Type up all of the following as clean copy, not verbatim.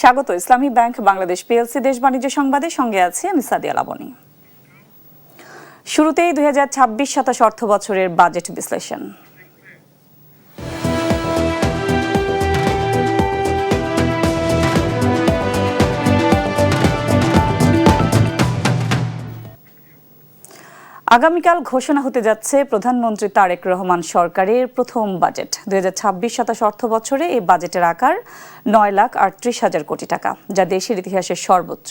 স্বাগত ইসলামী bank Bangladesh PLC দেশ বাণিজ্য সংবাদের সঙ্গে আছি আমি সাদিয়া লাবনী। শুরুতেই 2026-27 অর্থ বছরের বাজেট বিশ্লেষণ। আগামীকাল ঘোষণা হতে যাচ্ছে প্রধানমন্ত্রী তারেক রহমান সরকারের প্রথম বাজেট। 2026-27 অর্থ বছরে এই বাজেটের আকার 9,38,000 কোটি টাকা, যা দেশের ইতিহাসের সর্বোচ্চ,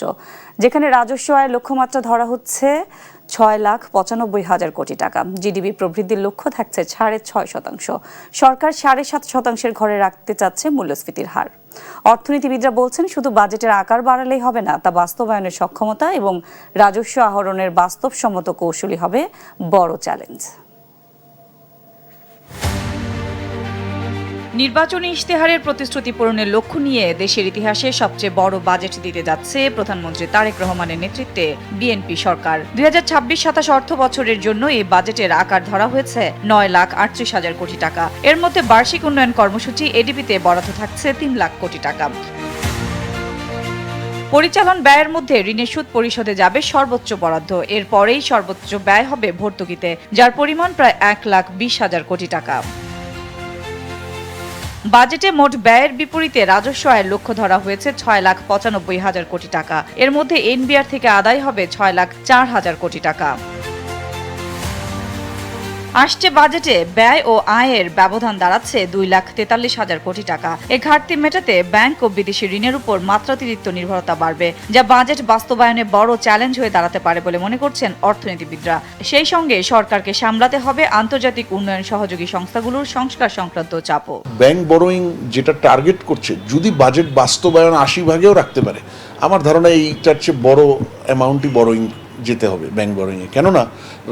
যেখানে রাজস্ব আয়ের লক্ষ্যমাত্রা ধরা হচ্ছে 6,95,000 কোটি টাকা। জিডিপি প্রবৃদ্ধির লক্ষ্য থাকছে 6.5%। সরকার 7.5%-এর ঘরে রাখতে চাচ্ছে মূল্যস্ফীতির হার। অর্থনীতিবিদরা বলছেন, শুধু বাজেটের আকার বাড়ালেই হবে না, তা বাস্তবায়নের সক্ষমতা এবং রাজস্ব আহরণের বাস্তবসম্মত কৌশলই হবে বড় চ্যালেঞ্জ। নির্বাচনী ইশতেহারের প্রতিশ্রুতি পূরণের লক্ষ্য নিয়ে দেশের ইতিহাসে সবচেয়ে বড় বাজেট দিতে যাচ্ছে প্রধানমন্ত্রী তারেক রহমানের নেতৃত্বে বিএনপি সরকার। 2026-27 অর্থ বছরের জন্য এই বাজেটের আকার ধরা হয়েছে 9,38,000 কোটি টাকা। এর মধ্যে বার্ষিক উন্নয়ন কর্মসূচি এডিবিতে বরাদ্দ থাকছে 3 লাখ কোটি টাকা। পরিচালন ব্যয়ের মধ্যে ঋণের সুদ পরিশোধে যাবে সর্বোচ্চ বরাদ্দ। এরপরেই সর্বোচ্চ ব্যয় হবে ভর্তুকিতে, যার পরিমাণ প্রায় 1,20,000 কোটি টাকা। বাজেটে মোট ব্যয়ের বিপরীতে রাজস্ব আয়ের লক্ষ্য ধরা হয়েছে 6,95,000 কোটি টাকা। এর মধ্যে এনবিআর থেকে আদায় হবে 6,04,000 কোটি টাকা। আসছে বাজেটে ব্যয় ও আয়ের ব্যবধান দাঁড়াচ্ছে 2,43,000 কোটি টাকা। এ ঘাটতি মেটাতে ব্যাংক ও বিদেশি ঋণের উপর মাত্রাতিরিক্ত নির্ভরতা বাড়বে, যা বাজেট বাস্তবায়নে বড় চ্যালেঞ্জ হয়ে দাঁড়াতে পারে বলে মনে করছেন অর্থনীতিবিদরা। সেই সঙ্গে সরকারকে সামলাতে হবে আন্তর্জাতিক উন্নয়ন সহযোগী সংস্থাগুলোর সংস্কার সংক্রান্ত চাপও। ব্যাংক বরোয়িং যেটা টার্গেট করছে, যদি বাজেট বাস্তবায়ন 80 ভাগেও রাখতে পারে, আমার ধারণা এইটার চেয়ে বড় অ্যামাউন্টই বরোয়িং যেতে হবে ব্যাংক বরোয়িংয়ে। কেননা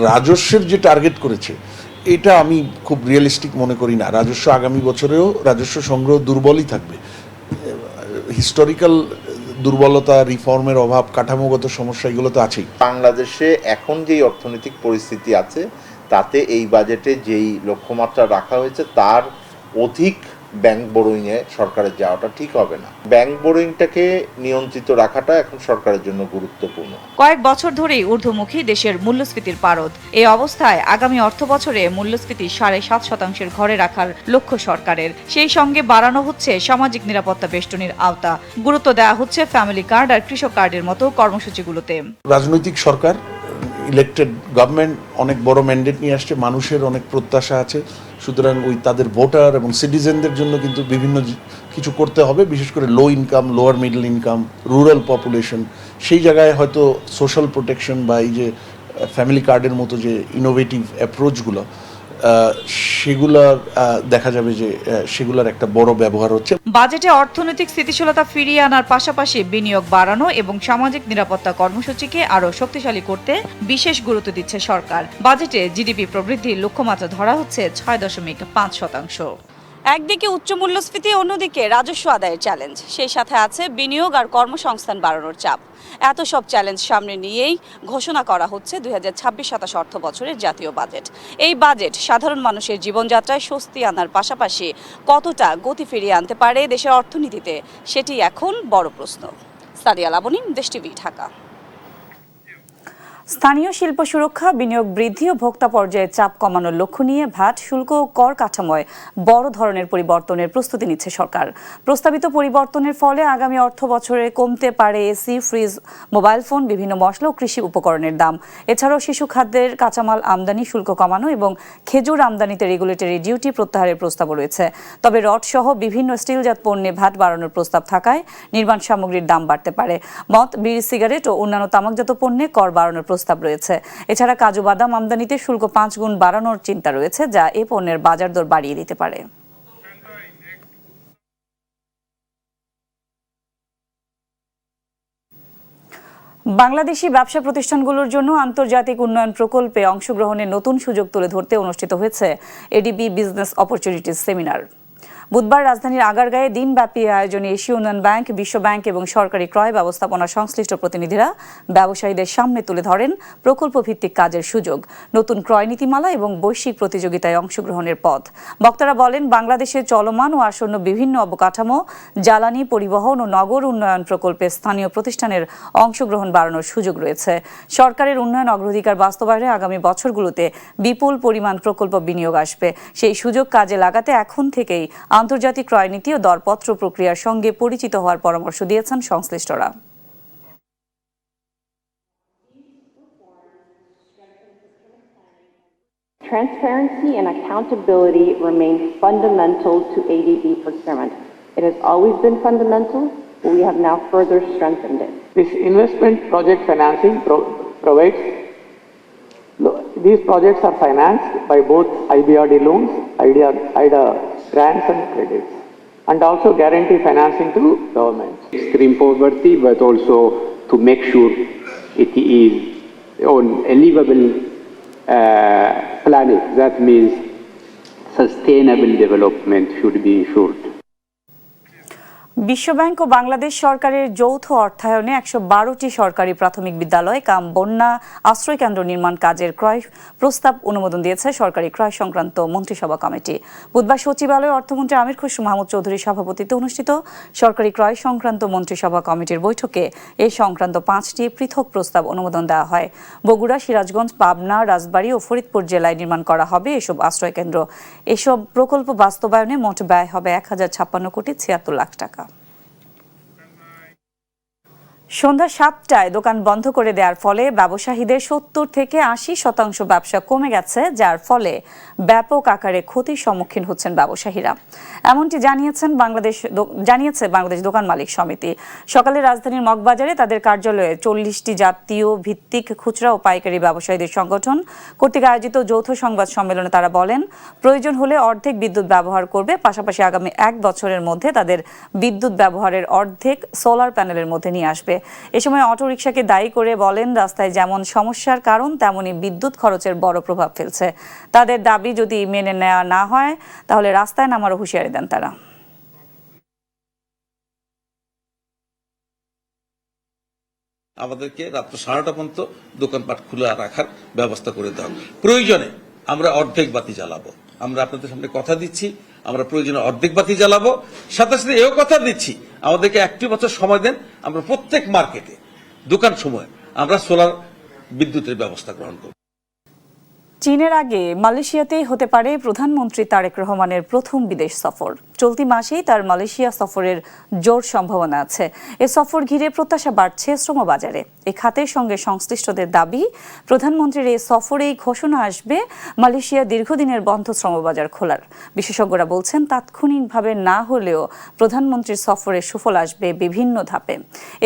রাজস্বের যে টার্গেট করেছে, এটা আমি খুব রিয়েলিস্টিক মনে করি না। রাজস্ব আগামী বছরেও রাজস্ব সংগ্রহ দুর্বলই থাকবে। হিস্টোরিক্যাল দুর্বলতা, রিফর্মের অভাব, কাঠামোগত সমস্যা, এগুলো তো আছেই। বাংলাদেশে এখন যেই অর্থনৈতিক পরিস্থিতি আছে, তাতে এই বাজেটে যেই লক্ষ্যমাত্রা রাখা হয়েছে তার অধিক ব্যাংক বোরোয়িংয়ে সরকারের যাওয়াটা ঠিক হবে না। ব্যাংক বোরোয়িংটাকে নিয়ন্ত্রিত রাখাটা এখন সরকারের জন্য গুরুত্বপূর্ণ। কয়েক বছর ধরেই ঊর্ধ্বমুখী দেশের মূল্যস্ফীতির পারদ। এই অবস্থায় আগামী অর্থ বছরে মূল্যস্ফীতি 7.5%-এর ঘরে রাখার লক্ষ্য সরকারের। সেই সঙ্গে বাড়ানো হচ্ছে সামাজিক নিরাপত্তা বেষ্টনীর আওতা। গুরুত্ব দেওয়া হচ্ছে ফ্যামিলি কার্ড আর কৃষক কার্ডের মতো কর্মসূচিগুলোতে। রাজনৈতিক সরকার, ইলেক্টেড গভর্নমেন্ট অনেক বড় ম্যান্ডেট নিয়ে আসছে, মানুষের অনেক প্রত্যাশা আছে। সুতরাং ওই তাদের ভোটার এবং সিটিজেনদের জন্য কিন্তু বিভিন্ন কিছু করতে হবে, বিশেষ করে low income, lower middle income, rural population. সেই জায়গায় হয়তো সোশ্যাল প্রোটেকশন বা এই যে ফ্যামিলি কার্ডের মতো যে ইনোভেটিভ অ্যাপ্রোচগুলো, সেগুলার দেখা যাবে যে সেগুলার একটা বড় ব্যবহার হচ্ছে। বাজেটে অর্থনৈতিক স্থিতিশীলতা ফিরিয়ে আনার পাশাপাশি বিনিয়োগ বাড়ানো এবং সামাজিক নিরাপত্তা কর্মসূচিকে আরও শক্তিশালী করতে বিশেষ গুরুত্ব দিচ্ছে সরকার। বাজেটে জিডিপি প্রবৃদ্ধির লক্ষ্যমাত্রা ধরা হচ্ছে 6.5%। একদিকে উচ্চ মূল্যস্ফীতি, অন্যদিকে রাজস্ব আদায়ের চ্যালেঞ্জ, সেই সাথে আছে বিনিয়োগ আর কর্মসংস্থান বাড়ানোর চাপ। এত সব চ্যালেঞ্জ সামনে নিয়েই ঘোষণা করা হচ্ছে 2026-27 অর্থ বছরের জাতীয় বাজেট। এই বাজেট সাধারণ মানুষের জীবনযাত্রায় স্বস্তি আনার পাশাপাশি কতটা গতি ফিরিয়ে আনতে পারে দেশের অর্থনীতিতে, সেটি এখন বড় প্রশ্ন। সাদিয়া লাবনী, দেশ টিভি, ঢাকা। স্থানীয় শিল্প সুরক্ষা, বিনিয়োগ বৃদ্ধি ও ভোক্তা পর্যায়ে চাপ কমানোর লক্ষ্য নিয়ে ভ্যাট শুল্ক ও কর কাঠামোয় বড় ধরনের পরিবর্তনের প্রস্তুতি নিচ্ছে সরকার। প্রস্তাবিত পরিবর্তনের ফলে আগামী অর্থ বছরে কমতে পারে এসি, ফ্রিজ, মোবাইল ফোন, বিভিন্ন মশলা ও কৃষি উপকরণের দাম। এছাড়াও শিশু খাদ্যের কাঁচামাল আমদানি শুল্ক কমানো এবং খেজুর আমদানিতে রেগুলেটরি ডিউটি প্রত্যাহারের প্রস্তাবও রয়েছে। তবে রড সহ বিভিন্ন স্টিলজাত পণ্যে ভ্যাট বাড়ানোর প্রস্তাব থাকায় নির্মাণ সামগ্রীর দাম বাড়তে পারে। মদ, বিড়ি, সিগারেট ও অন্যান্য তামাকজাত পণ্যে কর বাড়ানোর প্রস্তাব রয়েছে। এছাড়া কাজু বাদাম আমদানিতে শুল্ক 5 গুণ বাড়ানোর চিন্তা রয়েছে, যা এ পণ্যের বাজার দর বাড়িয়ে দিতে পারে। বাংলাদেশি ব্যবসা প্রতিষ্ঠানগুলোর জন্য আন্তর্জাতিক উন্নয়ন প্রকল্পে অংশগ্রহণের নতুন সুযোগ তুলে ধরতে অনুষ্ঠিত হয়েছে এডিবি বিজনেস অপরচুনিটিজ সেমিনার। বুধবার রাজধানীর আগারগাঁয়ে দিনব্যাপী আয়োজনে এশীয় উন্নয়ন ব্যাংক, বিশ্ব ব্যাংক এবং সরকারি ক্রয় ব্যবস্থাপনা সংশ্লিষ্ট প্রতিনিধিরা ব্যবসায়ীদের সামনে তুলে ধরেন প্রকল্প ভিত্তিক কাজের সুযোগ, নতুন ক্রয় নীতিমালা এবং বৈশ্বিক প্রতিযোগিতায় অংশগ্রহণের পথ। বক্তারা বলেন, বাংলাদেশের চলমান ও আসন্ন বিভিন্ন অবকাঠামো, জ্বালানি, পরিবহন ও নগর উন্নয়ন প্রকল্পে স্থানীয় প্রতিষ্ঠানের অংশগ্রহণ বাড়ানোর সুযোগ রয়েছে। সরকারের উন্নয়ন অগ্রাধিকার বাস্তবায়নে আগামী বছরগুলোতে বিপুল পরিমাণ প্রকল্প বিনিয়োগ আসবে। সেই সুযোগ কাজে লাগাতে এখন থেকেই আন্তর্জাতিক ক্রয় নীতি ও দরপত্র প্রক্রিয়ার সঙ্গে পরিচিত হওয়ার পরামর্শ দিয়েছেন সংশ্লিষ্টরা। Transparency and accountability remain fundamental to ADB procurement. It has always been fundamental, but we have now further strengthened it. This investment project financing provides, these projects are financed by both IBRD loans, IDA grants and credits, and also guarantee financing to government. Extreme poverty, but also to make sure it is on a livable planet. That means sustainable development should be ensured. বিশ্ব bank ও বাংলাদেশ সরকারের যৌথ অর্থায়নে ১১২টি সরকারি প্রাথমিক বিদ্যালয় কাম বন্যা আশ্রয় কেন্দ্র নির্মাণ কাজের ক্রয় প্রস্তাব অনুমোদন দিয়েছে সরকারি ক্রয় সংক্রান্ত মন্ত্রিসভা কমিটি। বুধবার সচিবালয়ে অর্থমন্ত্রী আমির খসরু মাহমুদ চৌধুরীর সভাপতিত্বে অনুষ্ঠিত সরকারি ক্রয় সংক্রান্ত মন্ত্রিসভা কমিটির বৈঠকে এ সংক্রান্ত 5টি পৃথক প্রস্তাব অনুমোদন দেওয়া হয়। বগুড়া, সিরাজগঞ্জ, পাবনা, রাজবাড়ী ও ফরিদপুর জেলায় নির্মাণ করা হবে এসব আশ্রয় কেন্দ্র। এসব প্রকল্প বাস্তবায়নে মোট ব্যয় হবে ১,০৫৬,৭৬,০০,০০০ টাকা। সন্ধ্যা 7টায় দোকান বন্ধ করে দেওয়ার ফলে ব্যবসায়ীদের 70 থেকে 80% ব্যবসা কমে গেছে, যার ফলে ব্যাপক আকারে ক্ষতির সম্মুখীন হচ্ছেন ব্যবসায়ীরা। এমনটি জানিয়েছে বাংলাদেশ দোকান মালিক সমিতি। সকালে রাজধানীর মগবাজারে তাদের কার্যালয়ে 40টি জাতীয় ভিত্তিক খুচরা ও পাইকারি ব্যবসায়ীদের সংগঠন কর্তৃক আয়োজিত যৌথ সংবাদ সম্মেলনে তারা বলেন, প্রয়োজন হলে অর্ধেক বিদ্যুৎ ব্যবহার করবে, পাশাপাশি আগামী 1 বছরের মধ্যে তাদের বিদ্যুৎ ব্যবহারের অর্ধেক সোলার প্যানেলের মধ্যে নিয়ে আসবে। এ সময় অটোরিকশাকে দায়ী করে বলেন, রাস্তায় যেমন সমস্যার কারণ তেমনি বিদ্যুৎ খরচের বড় প্রভাব ফেলছে। তাদের দাবি যদি মেনে নেওয়া না হয় তাহলে রাস্তায় নামারও হুঁশিয়ারি দেন তারা। আমাদেরকে রাত্র 12:30 পর্যন্ত দোকানপাট খোলা রাখার ব্যবস্থা করে দেওয়া। প্রয়োজনে আমরা অর্ধেক বাতি জ্বালাবো। আমরা আপনাদের সামনে কথা দিচ্ছি, আমরা প্রয়োজনে অর্ধেক বাতি জ্বালাবো। সাথে সাথে এও কথা দিচ্ছি, আমাদেরকে 1 বছর সময় দেন, আমরা প্রত্যেক মার্কেটে দোকান সময় আমরা সোলার বিদ্যুতের ব্যবস্থা গ্রহণ করব। চীনের আগে মালয়েশিয়াতেই হতে পারে প্রধানমন্ত্রী তারেক রহমানের প্রথম বিদেশ সফর। চলতি মাসেই তার মালয়েশিয়া সফরের জোর সম্ভাবনা আছে। এ সফর ঘিরে প্রত্যাশা বাড়ছে শ্রমবাজারে। এ খাতের সঙ্গে সংশ্লিষ্টদের দাবি, প্রধানমন্ত্রীর এই সফরেই ঘোষণা আসবে মালয়েশিয়া দীর্ঘদিনের বন্ধ শ্রমবাজার খোলার। বিশেষজ্ঞরা বলছেন, তাৎক্ষণিকভাবে না হলেও প্রধানমন্ত্রীর সফরের সুফল আসবে বিভিন্ন ধাপে।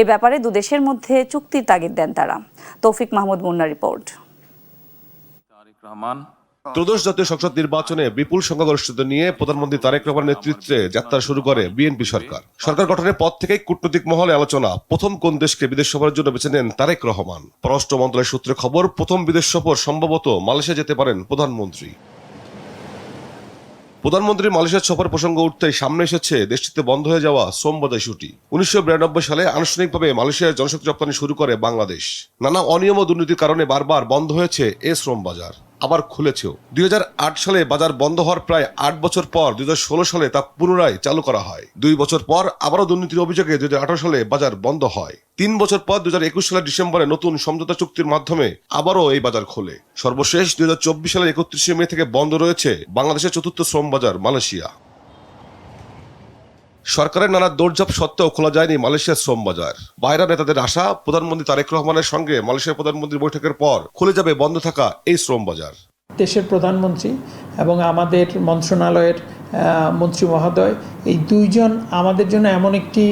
এ ব্যাপারে দুদেশের মধ্যে চুক্তির তাগিদ দেন তারা। তৌফিক মাহমুদ মুন্নার রিপোর্ট। ত্রয়োদশ জাতীয় সংসদ নির্বাচনে বিপুল সংখ্যাগরিষ্ঠতা নিয়ে প্রধানমন্ত্রী তারেক রহমানের নেতৃত্বে যাত্রা শুরু করে বিএনপি সরকার। সরকার গঠনের পর থেকেই কূটনৈতিক মহলে আলোচনা, প্রথম কোন দেশকে বিদেশ সফরের জন্য বেছে নেন তারেক রহমান। পররাষ্ট্র মন্ত্রণালয়ের সূত্রে খবর, প্রথম বিদেশ সফর সম্ভবত মালয়েশিয়া যেতে পারেন প্রধানমন্ত্রী। প্রধানমন্ত্রী মালয়েশিয়ার সফর প্রসঙ্গ উঠতেই সামনে এসেছে দেশটিতে বন্ধ হয়ে যাওয়া শ্রমবাজার ইস্যুটি। 1992 সালে আনুষ্ঠানিকভাবে মালয়েশিয়ার জনশক্তি রপ্তানি শুরু করে বাংলাদেশ। নানা অনিয়ম ও দুর্নীতির কারণে বারবার বন্ধ হয়েছে এ শ্রম বাজার, আবার খুলেছেও। 2008 সালে বাজার বন্ধ হওয়ার প্রায় 8 বছর পর 2016 সালে তা পুনরায় চালু করা হয়। 2 বছর পর আবারও দুর্নীতির অভিযোগে 2018 সালে বাজার বন্ধ হয়। 3 বছর পর 2021 সালের ডিসেম্বরে নতুন সমঝোতা চুক্তির মাধ্যমে আবারও এই বাজার খোলে। সর্বশেষ 2024 সালের 31 মে থেকে বন্ধ রয়েছে বাংলাদেশের চতুর্থ শ্রম বাজার মালয়েশিয়া। সরকারের নানা দৌড়ঝাঁপ সত্ত্বেও খোলা যায়নি মালয়েশিয়ার শ্রম বাজার। বাইরা নেতাদের আশা, প্রধানমন্ত্রী তারেক রহমানের সঙ্গে মালয়েশিয়ার প্রধানমন্ত্রীর বৈঠকের পর খুলে যাবে বন্ধ থাকা এই শ্রম বাজার। দেশের প্রধানমন্ত্রী এবং আমাদের মন্ত্রণালয়ের মন্ত্রী মহোদয়, এই দুইজন আমাদের জন্য এমন একটি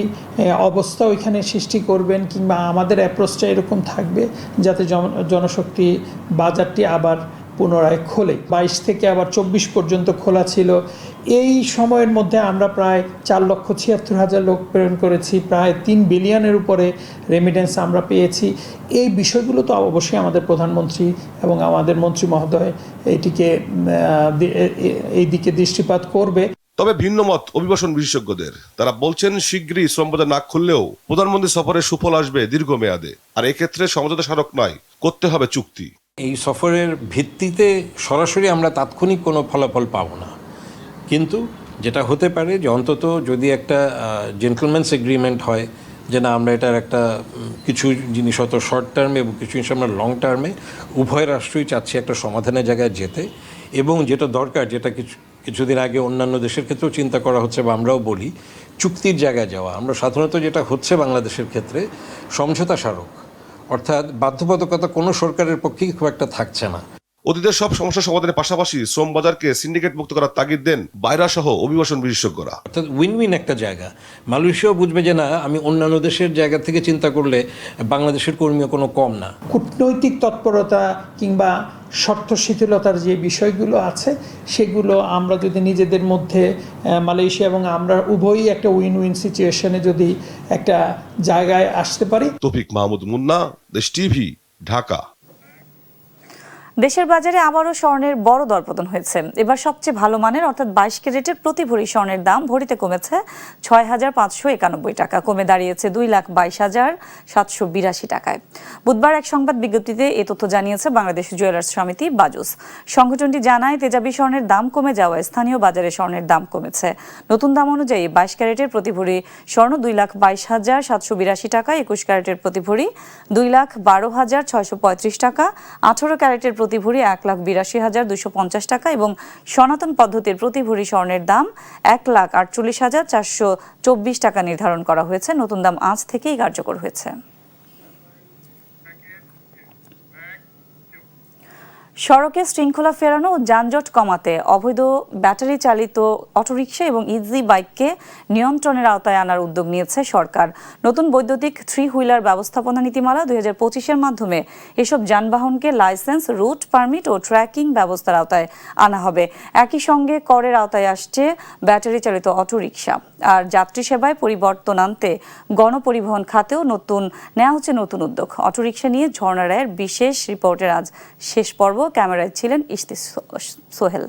অবস্থা ওইখানে সৃষ্টি করবেন, কিংবা আমাদের অ্যাপ্রোচটা এরকম থাকবে যাতে জনশক্তি বাজারটি আবার পুনরায় খোলে। 22 থেকে আবার 24 পর্যন্ত খোলা ছিল। এই সময়ের মধ্যে আমরা প্রায় 4,76,000 লোক প্রেরণ করেছি, প্রায় 3 বিলিয়নের উপরে রেমিটেন্স আমরা পেয়েছি। এই বিষয়গুলো তো অবশ্যই আমাদের প্রধানমন্ত্রী এবং আমাদের মন্ত্রী মহোদয় এই দিকে দৃষ্টিপাত করবে। তবে ভিন্ন মত অভিবাসন বিশেষজ্ঞদের। তারা বলছেন শীঘ্রই শ্রমবাজার না খুললেও প্রধানমন্ত্রী সফরের সুফল আসবে দীর্ঘমেয়াদে, আর এক্ষেত্রে সমঝোতা স্মারক নয়, করতে হবে চুক্তি। এই সফরের ভিত্তিতে সরাসরি আমরা তাৎক্ষণিক কোনো ফলাফল পাব না, কিন্তু যেটা হতে পারে যে অন্তত যদি একটা জেন্টলম্যানস এগ্রিমেন্ট হয় যে না আমরা এটার একটা কিছু জিনিস হয়তো শর্ট টার্মে এবং কিছু জিনিস আমরা লং টার্মে উভয় রাষ্ট্রই চাচ্ছি একটা সমাধানের জায়গায় যেতে, এবং যেটা দরকার, যেটা কিছুদিন আগে অন্যান্য দেশের ক্ষেত্রেও চিন্তা করা হচ্ছে বা আমরাও বলি, চুক্তির জায়গায় যাওয়া। আমরা সাধারণত যেটা হচ্ছে বাংলাদেশের ক্ষেত্রে সমঝোতা স্মারক, অর্থাৎ বাধ্যবাধকতা কোনো সরকারের পক্ষেই খুব একটা থাকছে না। অতীতের সব সমস্যা সমাধানের পাশাপাশি শ্রম বাজারকে সিন্ডিকেট মুক্ত করার তাগিদ দেন বাইরা সহ অভিবাসন বিশেষজ্ঞরা। অর্থাৎ উইন উইন একটা জায়গা। মালয়েশিয়াও বুঝবে যে না, আমি অন্যান্য দেশের জায়গা থেকে চিন্তা করলে বাংলাদেশের কর্মীও কোনো কম না। কূটনৈতিক তৎপরতা কিংবা শর্ত শিথিলতার যে বিষয়গুলো আছে সেগুলো আমরা যদি নিজেদের মধ্যে মালয়েশিয়া এবং আমরা উভয়ই একটা উইন উইন সিচুয়েশনে যদি একটা জায়গায় আসতে পারি। তৌফিক মাহমুদ মুন্না, দেশ টিভি, ঢাকা। দেশের বাজারে আবারও স্বর্ণের বড় দরপতন হয়েছে। এবার সবচেয়ে ভালো মানের অর্থাৎ 22 ক্যারেটের প্রতি ভরি স্বর্ণের দাম ভরিতে কমেছে 6,591 টাকা, কমে দাঁড়িয়েছে 2,22,782 টাকায়। বুধবার এক সংবাদ বিজ্ঞপ্তিতে এ তথ্য জানিয়েছে বাংলাদেশ জুয়েলার্স সমিতি বাজুস। সংগঠনটি জানায় তেজাবি স্বর্ণের দাম কমে যাওয়ায় স্থানীয় বাজারে স্বর্ণের দাম কমেছে। নতুন দাম অনুযায়ী 22 ক্যারেটের প্রতি ভরি স্বর্ণ 2,22,782 টাকা, 21 ক্যারেটের প্রতি ভরি 2,12,635 টাকা, 18 ক্যারেটের প্রতি ভরি 1,82,250 টাকা এবং সনাতন পদ্ধতির প্রতি ভরি স্বর্ণের দাম 1,48,424 টাকা নির্ধারণ করা হয়েছে। নতুন দাম আজ থেকেই কার্যকর হয়েছে। সড়কে শৃঙ্খলা ফেরানো ও যানজট কমাতে অবৈধ ব্যাটারি চালিত অটোরিকশা এবং ইজি বাইককে নিয়ন্ত্রণের আওতায় আনার উদ্যোগ নিয়েছে সরকার। নতুন বৈদ্যুতিক 3 হুইলার ব্যবস্থাপনা নীতিমালা 2025-এর মাধ্যমে এসব যানবাহনকে লাইসেন্স, রুট পারমিট ও ট্র্যাকিং ব্যবস্থার আওতায় আনা হবে। একই সঙ্গে করের আওতায় আসছে ব্যাটারি চালিত অটোরিকশা। আর যাত্রী সেবায় পরিবর্তন আনতে গণপরিবহন খাতেও নেওয়া হচ্ছে নতুন উদ্যোগ। অটোরিকশা নিয়ে ঝর্ণা রায়ের বিশেষ রিপোর্টের আজ শেষ পর্ব। ক্যামেরায় ছিলেন ইশতি সোহেল।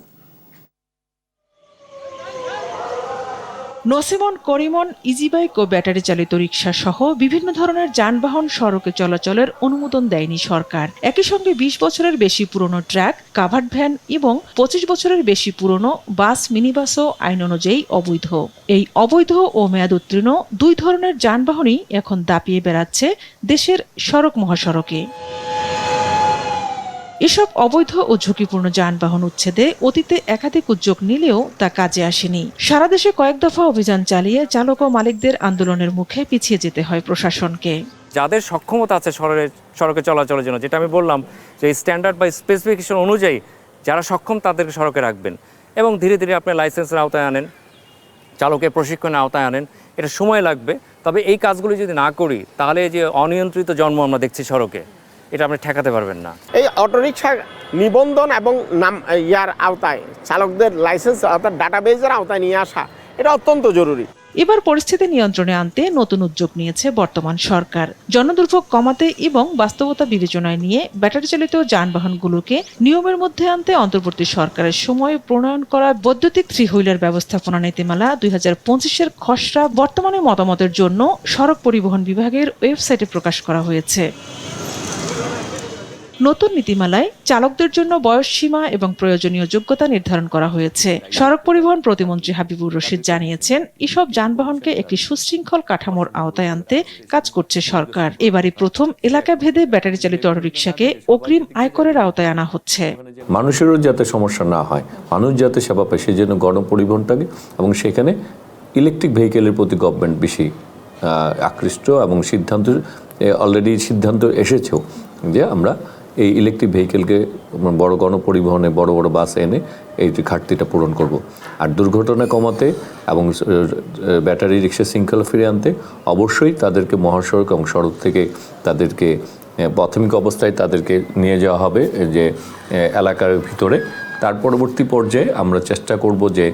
নসিমন, করিমন, ইজিবাইক ও ব্যাটারি চালিত রিকশা সহ বিভিন্ন ধরনের যানবাহন সড়কে চলাচলের অনুমোদন দেয়নি সরকার। একই সঙ্গে 20 বছরের বেশি পুরনো ট্রাক, কাভার্ড ভ্যান এবং 25 বছরের বেশি পুরনো বাস, মিনিবাসও আইন অনুযায়ী অবৈধ। এই অবৈধ ও মেয়াদ উত্তীর্ণ 2 ধরনের যানবাহনই এখন দাপিয়ে বেড়াচ্ছে দেশের সড়ক মহাসড়কে। এসব অবৈধ ও ঝুঁকিপূর্ণ যানবাহন উচ্ছেদে অতীতে একাধিক উদ্যোগ নিলেও তা কাজে আসেনি। সারা দেশে কয়েক দফা অভিযান চালিয়ে চালক ও মালিকদের আন্দোলনের মুখে পিছিয়ে যেতে হয় প্রশাসনকে। যাদের সক্ষমতা আছে সড়কে চলাচলের জন্য, যেটা আমি বললাম যে স্ট্যান্ডার্ড বা স্পেসিফিকেশন অনুযায়ী যারা সক্ষম তাদেরকে সড়কে রাখবেন এবং ধীরে ধীরে আপনি লাইসেন্সের আওতায় আনেন, চালকের প্রশিক্ষণের আওতায় আনেন। এটা সময় লাগবে, তবে এই কাজগুলি যদি না করি তাহলে যে অনিয়ন্ত্রিত জন্ম আমরা দেখছি সড়কে, এটা আপনি ঠেকাতে পারবেন না। এই অটোরিকশা নিবন্ধন এবং আওতায় চালকদের লাইসেন্স অর্থাৎ ডাটাবেজের আওতায় নিয়ে আসা এটা অত্যন্ত জরুরি। এবার পরিস্থিতি নিয়ন্ত্রণে আনতে নতুন উদ্যোগ নিয়েছে বর্তমান সরকার। জনদুর্ভোগ কমাতে এবং বাস্তবতা বিবেচনায় নিয়ে ব্যাটারি চালিত যানবাহনগুলোকে নিয়মের মধ্যে আনতে অন্তর্বর্তী সরকারের সময় প্রণয়ন করা বৈদ্যুতিক 3 হুইলার ব্যবস্থাপনা নীতিমালা 2025-এর খসড়া বর্তমানে মতামতের জন্য সড়ক পরিবহন বিভাগের ওয়েবসাইটে প্রকাশ করা হয়েছে। নতুন নীতিমালায় চালকদের জন্য বয়স সীমা এবং প্রয়োজনীয় যোগ্যতা নির্ধারণ করা হয়েছে। সড়ক পরিবহন প্রতিমন্ত্রী হাবিবুর রশিদ জানিয়েছেন, এসব যানবাহনকে একটি সুশৃঙ্খল কাঠামোর আওতায় আনতে কাজ করছে সরকার। এবারই প্রথম এলাকা ভেদে ব্যাটারি চালিত অটোরিকশাকে অগ্রিম আয়করের আওতায় আনা হচ্ছে। মানুষেরও যাতে সমস্যা না হয়, মানুষ যাতে সেবা পায়, সেই জন্য গণপরিবহনটাকে এবং সেখানে ইলেকট্রিক ভেহিকেলের প্রতি গভর্নমেন্ট বেশি আকৃষ্ট এবং অলরেডি সিদ্ধান্ত এসেছেও যে আমরা এই ইলেকট্রিক ভেহিকেলকে বড় গণপরিবহনে বড় বড় বাস এনে এই ঘাটতিটা পূরণ করব। আর দুর্ঘটনা কমাতে এবং ব্যাটারি রিক্সা শৃঙ্খলা ফিরে আনতে অবশ্যই তাদেরকে মহাসড়ক এবং সড়ক থেকে তাদেরকে প্রাথমিক অবস্থায় তাদেরকে নিয়ে যাওয়া হবে যে এলাকার ভিতরে। তার পরবর্তী পর্যায়ে আমরা চেষ্টা করব যে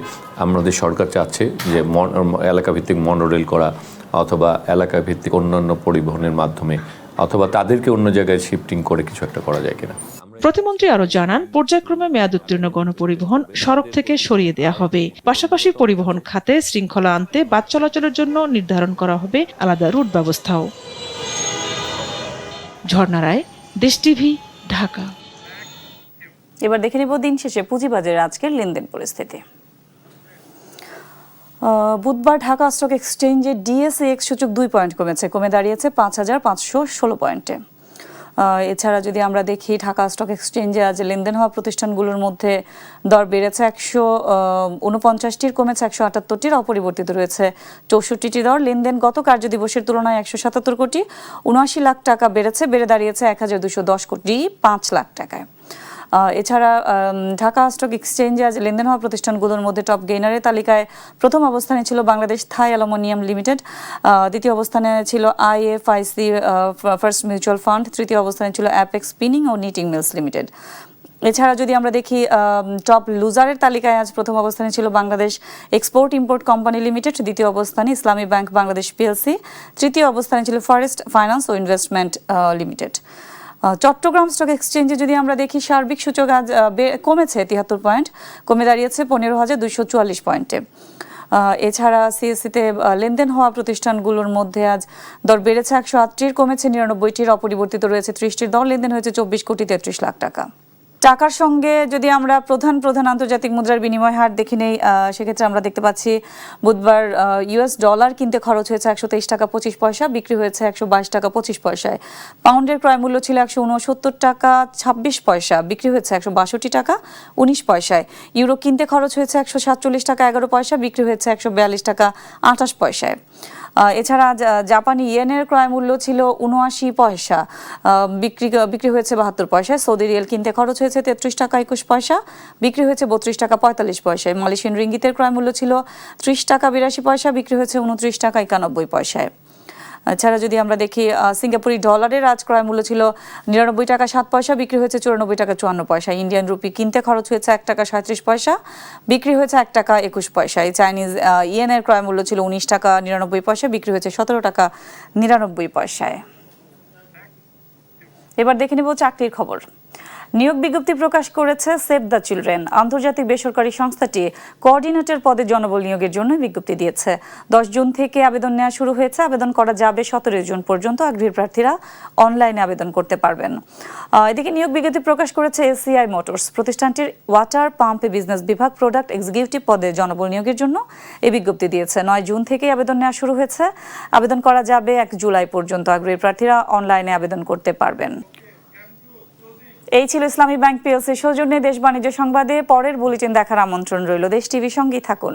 আমাদের সরকার চাচ্ছে যে এলাকা ভিত্তিক মনোরেল করা অথবা এলাকা ভিত্তিক অন্যান্য পরিবহনের মাধ্যমে অথবা তাদেরকে অন্য জায়গায় শিফটিং করে কিছু একটা করা যায় কিনা। প্রতিমন্ত্রী আরও জানান, পর্যায়ক্রমে মেয়াদ উত্তীর্ণ গণপরিবহন সড়ক থেকে সরিয়ে দেওয়া হবে। পাশাপাশি পরিবহন খাতে শৃঙ্খলা আনতে বাস চলাচলের জন্য নির্ধারণ করা হবে আলাদা রুট ব্যবস্থাও। ঝর্ণা রায়, দেশ টিভি, ঢাকা। এবার দেখে নিব দিন শেষে পুঁজিবাজারের আজকের লেনদেন পরিস্থিতি। বুধবার ঢাকা স্টক এক্সচেঞ্জে ডিএসইএক্স সূচক 2 পয়েন্ট কমেছে, কমে দাঁড়িয়েছে ৫,৫১৬ পয়েন্টে। এছাড়া যদি আমরা দেখি ঢাকা স্টক এক্সচেঞ্জে আজ লেনদেন হওয়া প্রতিষ্ঠানগুলোর মধ্যে দর বেড়েছে 149টির, কমেছে 178টির, অপরিবর্তিত রয়েছে 64টি দর। লেনদেন গত কার্যদিবসের তুলনায় 177 কোটি 79 লাখ টাকা বেড়ে দাঁড়িয়েছে 1210 কোটি 5 লাখ টাকায়। এছাড়া ঢাকা স্টক এক্সচেঞ্জে আজ লেনদেন হওয়া প্রতিষ্ঠানগুলোর মধ্যে টপ গেইনারের তালিকায় প্রথম অবস্থানে ছিল বাংলাদেশ থাই অ্যালুমিনিয়াম লিমিটেড, দ্বিতীয় অবস্থানে ছিল আইএফআইসি ফার্স্ট মিউচুয়াল ফান্ড, তৃতীয় অবস্থানে ছিল অ্যাপেক্স স্পিনিং ও নিটিং মিলস লিমিটেড। এছাড়া যদি আমরা দেখি টপ লুজারের তালিকায় আজ প্রথম অবস্থানে ছিল Bangladesh export import company limited, দ্বিতীয় অবস্থানে ইসলামী ব্যাংক বাংলাদেশ পিএলসি, তৃতীয় অবস্থানে ছিল ফরেস্ট ফাইন্যান্স ও ইনভেস্টমেন্ট লিমিটেড। চট্টগ্রাম স্টক এক্সচেঞ্জে যদি আমরা দেখি সার্বিক সূচক আজ কমেছে 73 পয়েন্ট, কমে দাঁড়িয়েছে 15,244 পয়েন্টে। এছাড়া সিএসসিতে লেনদেন হওয়া প্রতিষ্ঠানগুলোর মধ্যে আজ দর বেড়েছে 108টির, কমেছে 99টির, অপরিবর্তিত রয়েছে 30টির দর। লেনদেন হয়েছে 24 কোটি 33 লাখ টাকা। টাকার সঙ্গে যদি আমরা প্রধান আন্তর্জাতিক মুদ্রার বিনিময় হার দেখে নেই, সেক্ষেত্রে আমরা দেখতে পাচ্ছি বুধবার ইউএস ডলার কিনতে খরচ হয়েছে 123 টাকা 25 পয়সা, বিক্রি হয়েছে 122 টাকা 25 পয়সায়। পাউন্ডের ক্রয় মূল্য ছিল 169 টাকা 26 পয়সা, বিক্রি হয়েছে 162 টাকা 19 পয়সায়। ইউরো কিনতে খরচ হয়েছে 147 টাকা 11 পয়সা, বিক্রি হয়েছে 142 টাকা 28 পয়সায়। এছাড়া জাপানি ইয়েনের ক্রয় মূল্য ছিল 79 পয়সা, বিক্রি হয়েছে 72 পয়সায়। সৌদি রিয়াল কিনতে খরচ হয়েছে 33 টাকা 21 পয়সা, বিক্রি হয়েছে 32 টাকা 45 পয়সায়। মালয়েশিয়ান রিঙ্গিতের ক্রয় মূল্য ছিল 30 টাকা 82 পয়সা, বিক্রি হয়েছে 29 টাকা 91 পয়সায়। এছাড়া যদি আমরা দেখি সিঙ্গাপুরি ডলারের আজ ক্রয় মূল্য ছিল 99 টাকা 7 পয়সা, বিক্রি হয়েছে 94 টাকা 54 পয়সা। ইন্ডিয়ান রুপি কিনতে খরচ হয়েছে 1 টাকা 37 পয়সা, বিক্রি হয়েছে 1 টাকা 21 পয়সায়। চাইনিজ ইয়েনের ক্রয় মূল্য ছিল 19 টাকা 99 পয়সা, বিক্রি হয়েছে 17 টাকা 99 পয়সায়। এবার দেখে নেব চাকরির খবর। নিয়োগ বিজ্ঞপ্তি প্রকাশ করেছে সেভ দ্য চিলড্রেন। আন্তর্জাতিক বেসরকারি সংস্থাটি কোঅর্ডিনেটর পদে জনবল নিয়োগের জন্য বিজ্ঞপ্তি দিয়েছে। 10 জুন থেকে আবেদন নেওয়া শুরু হয়েছে। আবেদন করা যাবে 17 জুন পর্যন্ত। আগ্রহী প্রার্থীরা অনলাইনে আবেদন করতে পারবেন। এদিকে নিয়োগ বিজ্ঞপ্তি প্রকাশ করেছে এসিআই মোটরস। প্রতিষ্ঠানটির ওয়াটার পাম্প বিজনেস বিভাগ প্রোডাক্ট এক্সিকিউটিভ পদে জনবল নিয়োগের জন্য এই বিজ্ঞপ্তি দিয়েছে। 9 জুন থেকে আবেদন নেওয়া শুরু হয়েছে। আবেদন করা যাবে 1 জুলাই পর্যন্ত। আগ্রহী প্রার্থীরা অনলাইনে আবেদন করতে পারবেন। এই ছিল ইসলামী ব্যাংক পিএলসির সৌজন্যে দেশ বাণিজ্য সংবাদে। পরের বুলেটিন দেখার আমন্ত্রণ রইল। দেশ টিভির সঙ্গেই থাকুন।